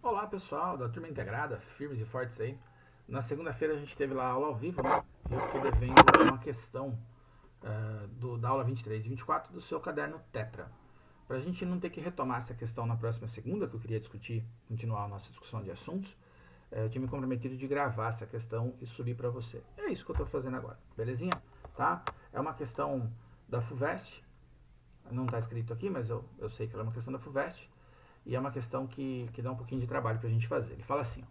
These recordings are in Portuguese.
Olá pessoal da turma integrada, firmes e fortes aí. Na segunda-feira a gente teve lá a aula ao vivo, né? E eu fiquei devendo uma questão da aula 23 e 24 do seu caderno Tetra. Para a gente não ter que retomar essa questão na próxima segunda, que eu queria discutir, continuar a nossa discussão de assuntos, eu tinha me comprometido de gravar essa questão e subir para você. É isso que eu estou fazendo agora, belezinha? Tá? É uma questão da FUVEST, não está escrito aqui, mas eu sei que ela é uma questão da FUVEST. E é uma questão que dá um pouquinho de trabalho para a gente fazer. Ele fala assim: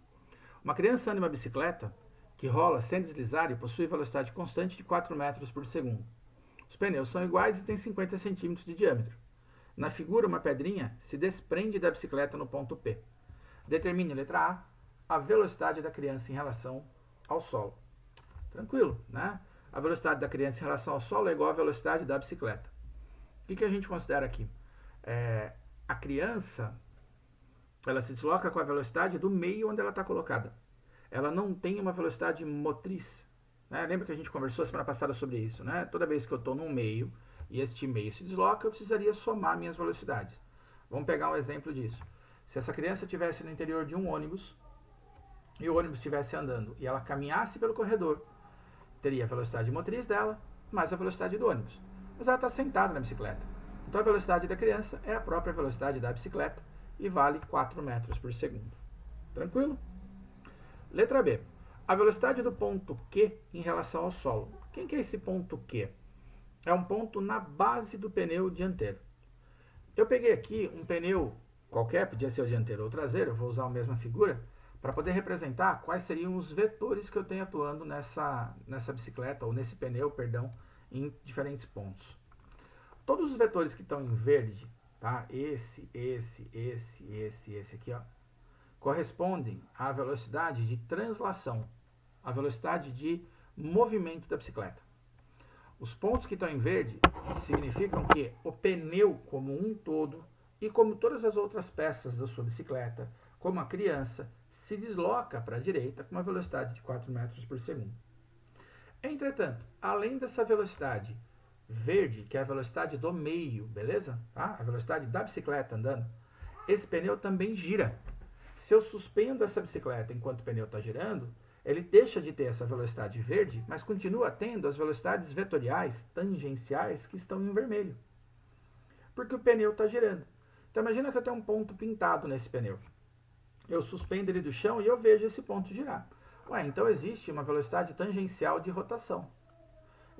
uma criança anda em uma bicicleta que rola sem deslizar e possui velocidade constante de 4 metros por segundo. Os pneus são iguais e têm 50 centímetros de diâmetro. Na figura, uma pedrinha se desprende da bicicleta no ponto P. Determine, letra A velocidade da criança em relação ao solo. Tranquilo, né? A velocidade da criança em relação ao solo é igual à velocidade da bicicleta. O que a gente considera aqui? A criança, ela se desloca com a velocidade do meio onde ela está colocada. Ela não tem uma velocidade motriz. Né? Lembra que a gente conversou semana passada sobre isso, né? Toda vez que eu estou num meio e este meio se desloca, eu precisaria somar minhas velocidades. Vamos pegar um exemplo disso. Se essa criança estivesse no interior de um ônibus e o ônibus estivesse andando e ela caminhasse pelo corredor, teria a velocidade motriz dela mais a velocidade do ônibus. Mas ela está sentada na bicicleta. Então a velocidade da criança é a própria velocidade da bicicleta e vale 4 metros por segundo. Tranquilo? Letra B. A velocidade do ponto Q em relação ao solo. Quem que é esse ponto Q? É um ponto na base do pneu dianteiro. Eu peguei aqui um pneu qualquer, podia ser o dianteiro ou o traseiro, vou usar a mesma figura, para poder representar quais seriam os vetores que eu tenho atuando nessa bicicleta, ou nesse pneu, perdão, em diferentes pontos. Todos os vetores que estão em verde, tá? Esse aqui, ó, correspondem à velocidade de translação, a velocidade de movimento da bicicleta. Os pontos que estão em verde significam que o pneu como um todo e como todas as outras peças da sua bicicleta, como a criança, se desloca para a direita com uma velocidade de 4 metros por segundo. Entretanto, além dessa velocidade verde, que é a velocidade do meio, beleza? Tá? A velocidade da bicicleta andando, esse pneu também gira. Se eu suspendo essa bicicleta enquanto o pneu está girando, ele deixa de ter essa velocidade verde, mas continua tendo as velocidades vetoriais tangenciais que estão em vermelho. Porque o pneu está girando. Então imagina que eu tenho um ponto pintado nesse pneu. Eu suspendo ele do chão e eu vejo esse ponto girar. Então existe uma velocidade tangencial de rotação.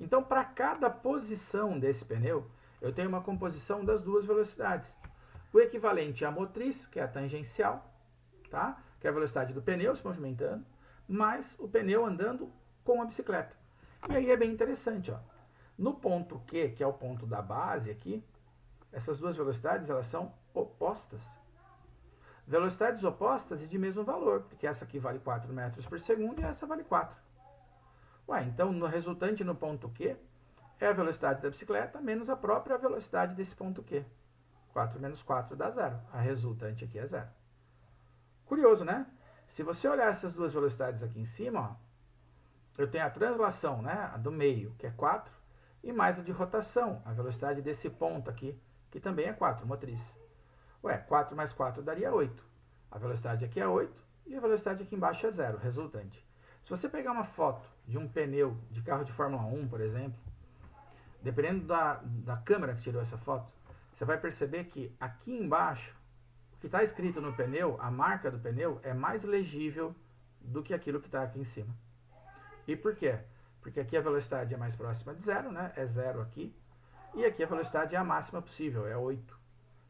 Então, para cada posição desse pneu, eu tenho uma composição das duas velocidades. O equivalente à motriz, que é a tangencial, tá? Que é a velocidade do pneu se movimentando, mais o pneu andando com a bicicleta. E aí é bem interessante, ó. No ponto Q, que é o ponto da base aqui, essas duas velocidades elas são opostas. Velocidades opostas e de mesmo valor, porque essa aqui vale 4 metros por segundo e essa vale 4. Então no resultante no ponto Q é a velocidade da bicicleta menos a própria velocidade desse ponto Q. 4 menos 4 dá 0. A resultante aqui é 0. Curioso, né? Se você olhar essas duas velocidades aqui em cima, ó, eu tenho a translação, né, a do meio, que é 4, e mais a de rotação, a velocidade desse ponto aqui, que também é 4, motriz. 4 mais 4 daria 8. A velocidade aqui é 8 e a velocidade aqui embaixo é 0, resultante. Se você pegar uma foto de um pneu de carro de Fórmula 1, por exemplo, dependendo da câmera que tirou essa foto, você vai perceber que aqui embaixo, o que está escrito no pneu, a marca do pneu, é mais legível do que aquilo que está aqui em cima. E por quê? Porque aqui a velocidade é mais próxima de 0, né? É 0 aqui. E aqui a velocidade é a máxima possível, é 8.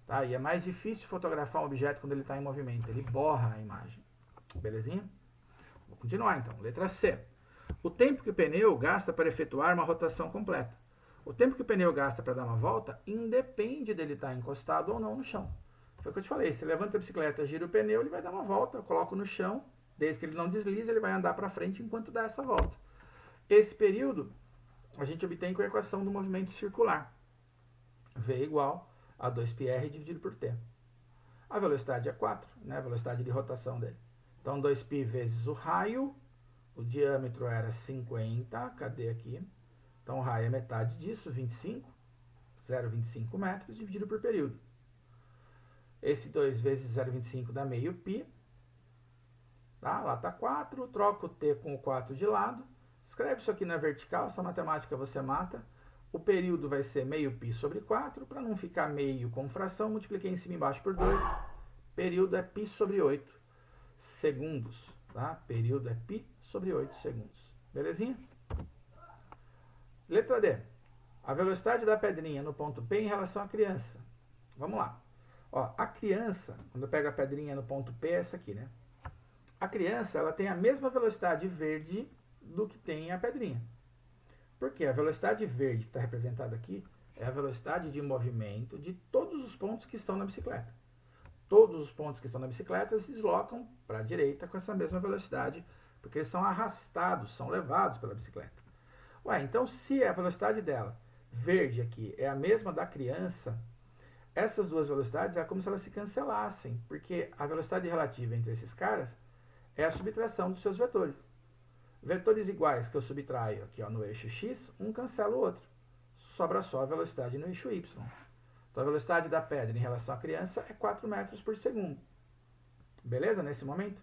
Tá? E é mais difícil fotografar um objeto quando ele está em movimento, ele borra a imagem. Belezinha? Vou continuar então. Letra C. O tempo que o pneu gasta para efetuar uma rotação completa. O tempo que o pneu gasta para dar uma volta independe dele estar encostado ou não no chão. Foi o que eu te falei. Se levanta a bicicleta, gira o pneu, ele vai dar uma volta. Eu coloco no chão, desde que ele não deslize, ele vai andar para frente enquanto dá essa volta. Esse período a gente obtém com a equação do movimento circular. V igual a 2πr dividido por t. A velocidade é 4, né? A velocidade de rotação dele. Então, 2π vezes o raio, o diâmetro era 50, cadê aqui? Então, o raio é metade disso, 25, 0,25 metros, dividido por período. Esse 2 vezes 0,25 dá meio π, Tá? Lá está 4, troca o t com o 4 de lado, escreve isso aqui na vertical, essa matemática você mata. O período vai ser meio π sobre 4, para não ficar meio com fração, multipliquei em cima e embaixo por 2. Período é π sobre 8 segundos. Tá? Período é π sobre 8 segundos. Belezinha? Letra D. A velocidade da pedrinha no ponto P em relação à criança. Vamos lá. Ó, a criança, quando eu pego a pedrinha no ponto P, é essa aqui, né? A criança, ela tem a mesma velocidade verde do que tem a pedrinha. Porque a velocidade verde que está representada aqui é a velocidade de movimento de todos os pontos que estão na bicicleta. Todos os pontos que estão na bicicleta se deslocam para a direita com essa mesma velocidade, porque eles são arrastados, são levados pela bicicleta. Ué, então se a velocidade dela, verde aqui, é a mesma da criança, essas duas velocidades é como se elas se cancelassem, porque a velocidade relativa entre esses caras é a subtração dos seus vetores. Vetores iguais que eu subtraio aqui ó, no eixo x, um cancela o outro. Sobra só a velocidade no eixo y. Então a velocidade da pedra em relação à criança é 4 metros por segundo. Beleza? Nesse momento?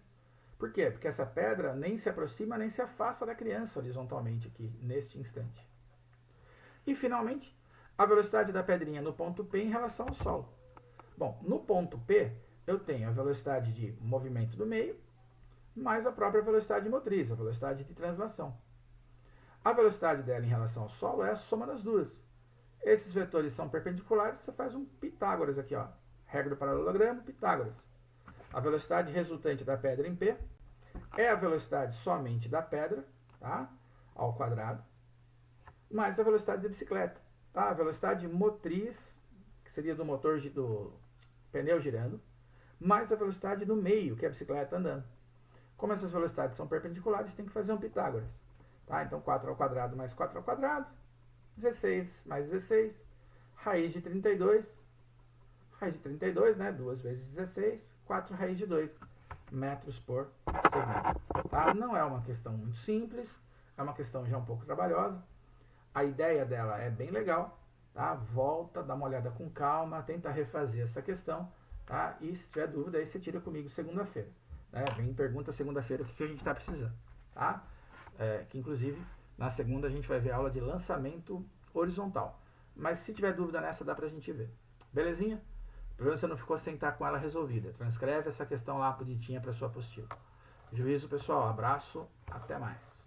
Por quê? Porque essa pedra nem se aproxima nem se afasta da criança horizontalmente aqui, neste instante. E finalmente, a velocidade da pedrinha no ponto P em relação ao solo. Bom, no ponto P eu tenho a velocidade de movimento do meio, mais a própria velocidade motriz, a velocidade de translação. A velocidade dela em relação ao solo é a soma das duas. Esses vetores são perpendiculares, você faz um Pitágoras aqui, ó. Regra do paralelogramo, Pitágoras. A velocidade resultante da pedra em P é a velocidade somente da pedra, tá? Ao quadrado, mais a velocidade da bicicleta, tá? A velocidade motriz, que seria do motor do pneu girando, mais a velocidade do meio, que é a bicicleta andando. Como essas velocidades são perpendiculares, tem que fazer um Pitágoras. Tá? Então, 4 ao quadrado mais 4 ao quadrado, 16 mais 16, raiz de 32, né? 2 vezes 16, 4 raiz de 2 metros por segundo. Tá? Não é uma questão muito simples, é uma questão já um pouco trabalhosa. A ideia dela é bem legal. Tá? Volta, dá uma olhada com calma, tenta refazer essa questão. Tá? E se tiver dúvida, aí você tira comigo segunda-feira. Vem pergunta segunda-feira o que a gente está precisando, tá? Que inclusive na segunda a gente vai ver a aula de lançamento horizontal. Mas se tiver dúvida nessa, dá pra gente ver. Belezinha? Pelo menos você não ficou sem estar com ela resolvida. Transcreve essa questão lá bonitinha para sua apostila. Juízo, pessoal. Abraço. Até mais.